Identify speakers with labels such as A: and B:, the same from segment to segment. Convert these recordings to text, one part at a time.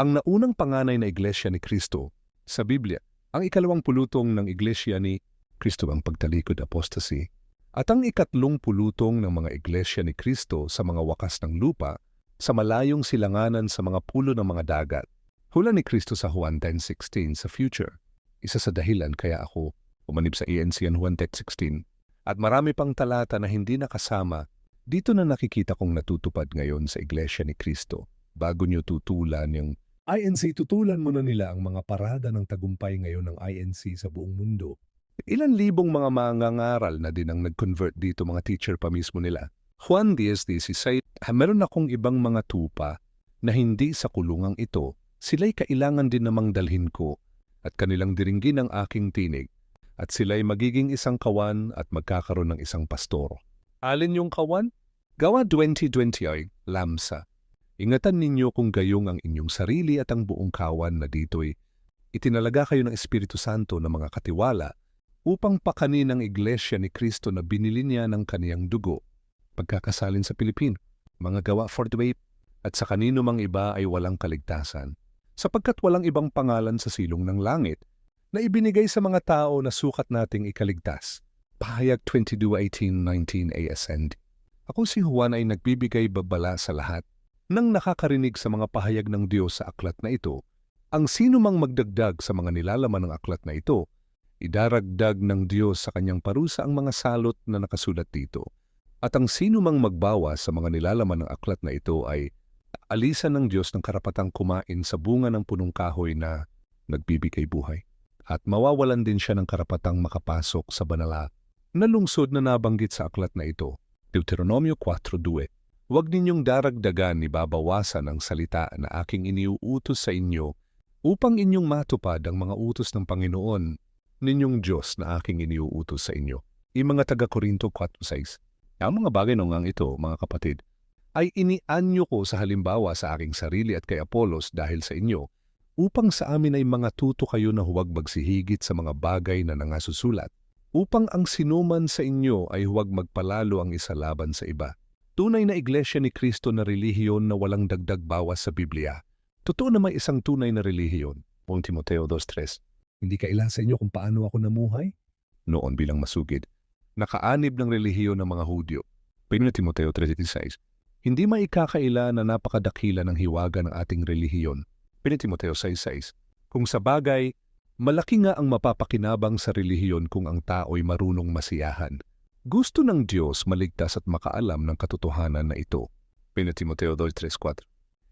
A: Ang naunang panganay na iglesia ni Kristo sa Biblia, ang ikalawang pulutong ng iglesia ni Kristo ang pagtalikod apostasy, at ang ikatlong pulutong ng mga iglesia ni Kristo sa mga wakas ng lupa, sa malayong silanganan sa mga pulo ng mga dagat. Hula ni Kristo sa Juan 10:16 sa future. Isa sa dahilan kaya ako umanib sa ENC ang Juan 10:16. At marami pang talata na hindi nakasama, dito na nakikita kong natutupad ngayon sa iglesia ni Kristo. Bago niyo tutulan yung INC, tutulan mo na nila ang mga parada ng tagumpay ngayon ng INC sa buong mundo. Ilan libong mga mangangaral na din ang nag-convert dito, mga teacher pa mismo nila. Juan 10:16, meron akong ibang mga tupa na hindi sa kulungang ito, sila'y kailangan din namang dalhin ko at kanilang diringgin ang aking tinig at sila'y magiging isang kawan at magkakaroon ng isang pastor. Alin yung kawan? Gawa 20:20 ay lamsa. Ingatan ninyo kung gayong ang inyong sarili at ang buong kawan na dito'y itinalaga kayo ng Espiritu Santo na mga katiwala upang pakanin ang iglesia ni Kristo na binili niya ng kaniyang dugo, pagkakasalin sa Pilipino, mga Gawa 4:8, at sa kanino mang iba ay walang kaligtasan, sapagkat walang ibang pangalan sa silong ng langit na ibinigay sa mga tao na sukat nating ikaligtas. Pahayag 22:18-19 ASND. Ako si Juan ay nagbibigay babala sa lahat nang nakakarinig sa mga pahayag ng Diyos sa aklat na ito. Ang sino mang magdagdag sa mga nilalaman ng aklat na ito, idaragdag ng Diyos sa kanyang parusa ang mga salot na nakasulat dito. At ang sino mang magbawas sa mga nilalaman ng aklat na ito ay alisan ng Diyos ng karapatang kumain sa bunga ng punong kahoy na nagbibigay buhay. At mawawalan din siya ng karapatang makapasok sa banala na lungsod na nabanggit sa aklat na ito. Deuteronomio 4:2. Huwag ninyong daragdagan ni babawasan ang salita na aking iniuutos sa inyo upang inyong matupad ang mga utos ng Panginoon ninyong Diyos na aking iniuutos sa inyo. Yung mga taga-Korinto 4:6. Ang mga bagay nung ito, mga kapatid, ay inianyo ko sa halimbawa sa aking sarili at kay Apolos dahil sa inyo, upang sa amin ay mga tuto kayo na huwag magsihigit sa mga bagay na nangasusulat, upang ang sinuman sa inyo ay huwag magpalalo ang isa laban sa iba. Tunay na iglesia ni Kristo na relihiyon na walang dagdag bawas sa Biblia. Totoo na may isang tunay na relihiyon. 1 Timoteo 2:3. Hindi kaila sa inyo kung paano ako namuhay? Noon bilang masugid. Nakaanib ng relihiyon ng mga Hudyo. 1 Timoteo 3:16. Hindi maikakaila na napakadakila ng hiwaga ng ating relihiyon. 1 Timoteo 6:6. Kung sa bagay, malaki nga ang mapapakinabang sa relihiyon kung ang tao'y marunong masiyahan. Gusto ng Diyos maligtas at makaalam ng katotohanan na ito. 1 Timoteo 2:3-4.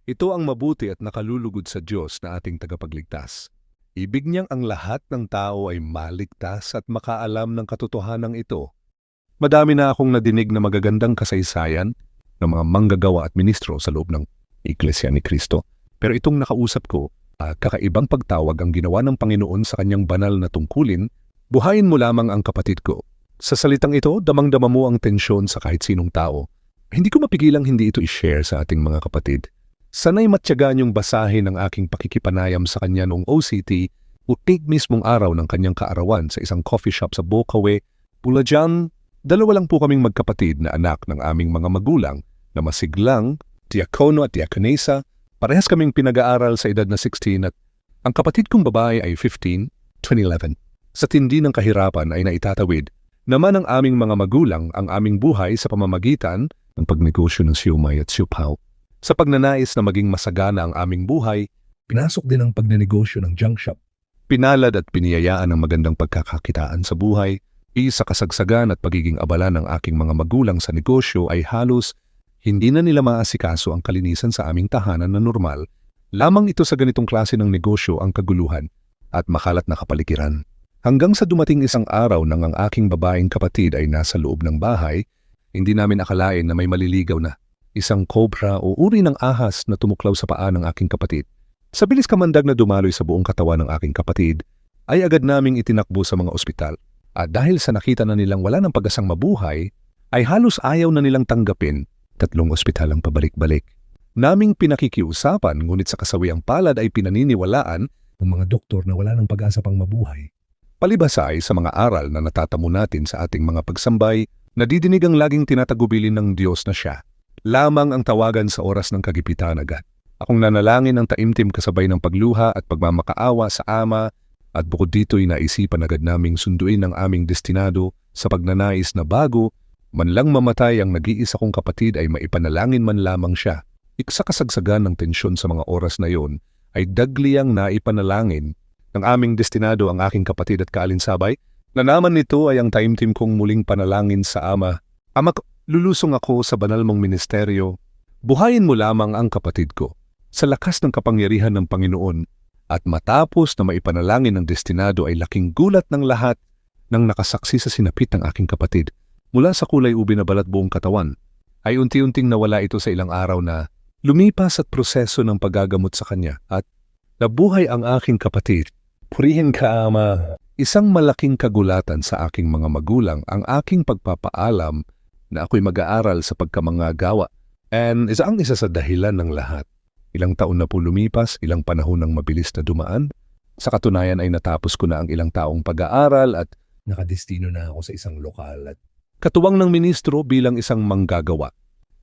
A: Ito ang mabuti at nakalulugod sa Diyos na ating tagapagligtas. Ibig niyang ang lahat ng tao ay maligtas at makaalam ng katotohanan ito. Madami na akong nadinig na magagandang kasaysayan ng mga manggagawa at ministro sa loob ng Iglesia ni Kristo. Pero itong nakausap ko, kakaibang pagtawag ang ginawa ng Panginoon sa kanyang banal na tungkulin, buhayin mo lamang ang kapatid ko. Sa salitang ito, damang-dama mo ang tensyon sa kahit sinong tao. Hindi ko mapigilang hindi ito i-share sa ating mga kapatid. Sana'y matyagaan yung basahin ng aking pakikipanayam sa kanya noong OCT o mismong araw ng kanyang kaarawan sa isang coffee shop sa Bocaue, Bulacan. Dalawa lang po kaming magkapatid na anak ng aming mga magulang na masiglang, diakono at diakonesa. Parehas kaming pinag-aaral sa edad na 16 at ang kapatid kong babae ay 15, 2011. Sa tindi ng kahirapan ay naitatawid naman ng aming mga magulang ang aming buhay sa pamamagitan ng pagnegosyo ng siumay at siupaw. Sa pagnanais na maging masagana ang aming buhay, pinasok din ang pagnenegosyo ng junk shop. Pinalad at piniyayaan ang magandang pagkakakitaan sa buhay, sa kasagsagan at pagiging abala ng aking mga magulang sa negosyo ay halos hindi na nila maasikaso ang kalinisan sa aming tahanan na normal. Lamang ito sa ganitong klase ng negosyo ang kaguluhan at makalat na kapaligiran. Hanggang sa dumating isang araw nang ang aking babaeng kapatid ay nasa loob ng bahay, hindi namin akalain na may maliligaw na isang cobra o uri ng ahas na tumuklaw sa paa ng aking kapatid. Sa bilis kamandag na dumaloy sa buong katawan ng aking kapatid, ay agad naming itinakbo sa mga ospital. At dahil sa nakita na nilang wala ng pag-asang mabuhay, ay halos ayaw na nilang tanggapin 3 ospital ang pabalik-balik. Naming pinakikiusapan ngunit sa kasawiang palad ay pinaniniwalaan ng mga doktor na wala ng pag-asa pang mabuhay. Palibhasa ay sa mga aral na natatamo natin sa ating mga pagsambay, nadidinig ang laging tinatagubilin ng Diyos na siya. Lamang ang tawagan sa oras ng kagipitan agad. Akong nanalangin ng taimtim kasabay ng pagluha at pagmamakaawa sa Ama at bukod dito'y naisipan agad naming sunduin ang aming destinado sa pagnanais na bago man lang mamatay ang nag-iisa kong kapatid ay maipanalangin man lamang siya. Sa kasagsagan ng tensyon sa mga oras na yon ay dagliyang naipanalangin ng aming destinado ang aking kapatid at kaalinsabay na naman nito ay ang taimtim kong muling panalangin sa Ama. Ama, lulusong ako sa banal mong ministeryo. Buhayin mo lamang ang kapatid ko sa lakas ng kapangyarihan ng Panginoon at matapos na maipanalangin ng destinado ay laking gulat ng lahat nang nakasaksi sa sinapit ng aking kapatid. Mula sa kulay ubi na balat buong katawan, ay unti-unting nawala ito sa ilang araw na lumipas at proseso ng paggagamot sa kanya at nabuhay ang aking kapatid. Purihin ka, Ama. Isang malaking kagulatan sa aking mga magulang ang aking pagpapaalam na ako'y mag-aaral sa pagkamangagawa. And isa sa dahilan ng lahat. Ilang taon na po lumipas, ilang panahon ng mabilis na dumaan. Sa katunayan ay natapos ko na ang ilang taong pag-aaral at nakadestino na ako sa isang lokal at katuwang ng ministro bilang isang manggagawa.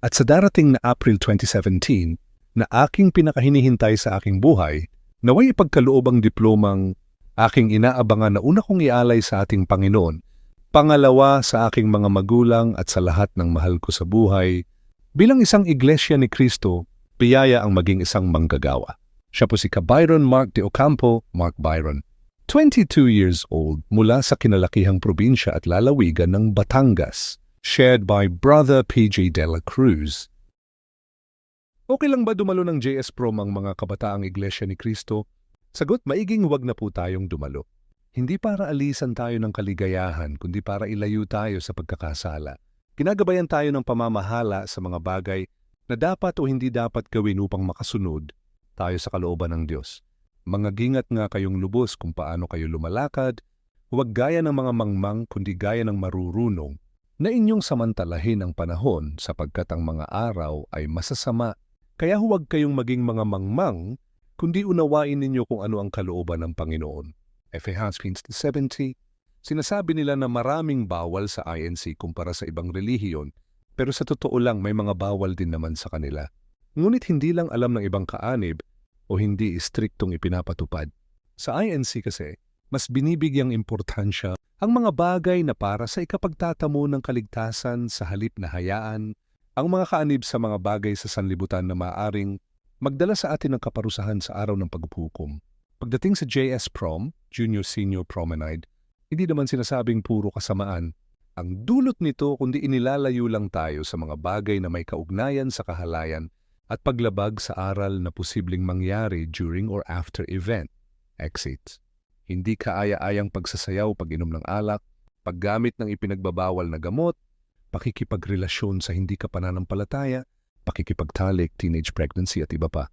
A: At sa darating na April 2017, na aking pinakahinihintay sa aking buhay, naway ipagkaloob ang diplomang aking inaabangan na una kong ialay sa ating Panginoon, pangalawa sa aking mga magulang at sa lahat ng mahal ko sa buhay. Bilang isang iglesia ni Kristo, biyaya ang maging isang manggagawa. Siya po si Byron Mark de Ocampo, Mark Byron. 22 years old mula sa kinalakihang probinsya at lalawigan ng Batangas, shared by Brother PJ De La Cruz. Okay lang ba dumalo ng JS Prom ang mga kabataang iglesia ni Kristo? Sagot, maiging huwag na po tayong dumalo. Hindi para alisan tayo ng kaligayahan, kundi para ilayo tayo sa pagkakasala. Ginagabayan tayo ng pamamahala sa mga bagay na dapat o hindi dapat gawin upang makasunod tayo sa kalooban ng Diyos. Mangagingat nga kayong lubos kung paano kayo lumalakad, huwag gaya ng mga mangmang kundi gaya ng marurunong, na inyong samantalahin ang panahon sapagkat ang mga araw ay masasama. Kaya huwag kayong maging mga mangmang, kundi unawain ninyo kung ano ang kalooban ng Panginoon. Ephesians 5:70. Sinasabi nila na maraming bawal sa INC kumpara sa ibang relihiyon, pero sa totoo lang may mga bawal din naman sa kanila. Ngunit hindi lang alam ng ibang kaanib o hindi istriktong ipinapatupad. Sa INC kasi, mas binibigyang importansya ang mga bagay na para sa ikapagtatamo ng kaligtasan sa halip na hayaan ang mga kaanib sa mga bagay sa sanlibutan na maaring magdala sa atin ng kaparusahan sa araw ng paghuhukom. Pagdating sa JS Prom, Junior-Senior Promenade, hindi naman sinasabing puro kasamaan. Ang dulot nito kundi inilalayo lang tayo sa mga bagay na may kaugnayan sa kahalayan at paglabag sa aral na posibleng mangyari during or after event. Exit. Hindi kaaya-ayang pagsasayaw pag-inom ng alak, paggamit ng ipinagbabawal na gamot, pakikipagrelasyon sa hindi ka pananampalataya, pakikipagtalik, teenage pregnancy at iba pa.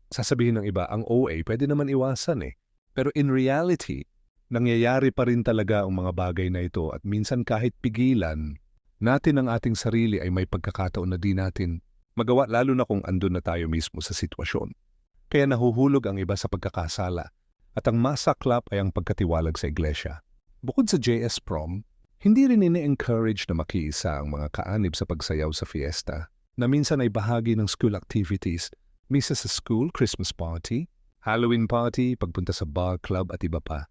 A: Sasabihin ng iba, ang OA pwede naman iwasan eh. Pero in reality, nangyayari pa rin talaga ang mga bagay na ito at minsan kahit pigilan natin ang ating sarili ay may pagkakataon na di natin magawa lalo na kung andun na tayo mismo sa sitwasyon. Kaya nahuhulog ang iba sa pagkakasala at ang masaklap ay ang pagkatiwalag sa iglesia. Bukod sa JS Prom, hindi rin ini-encourage na makiisa ang mga kaanib sa pagsayaw sa fiesta na minsan ay bahagi ng school activities, misa sa school, Christmas party, Halloween party, pagpunta sa bar, club at iba pa.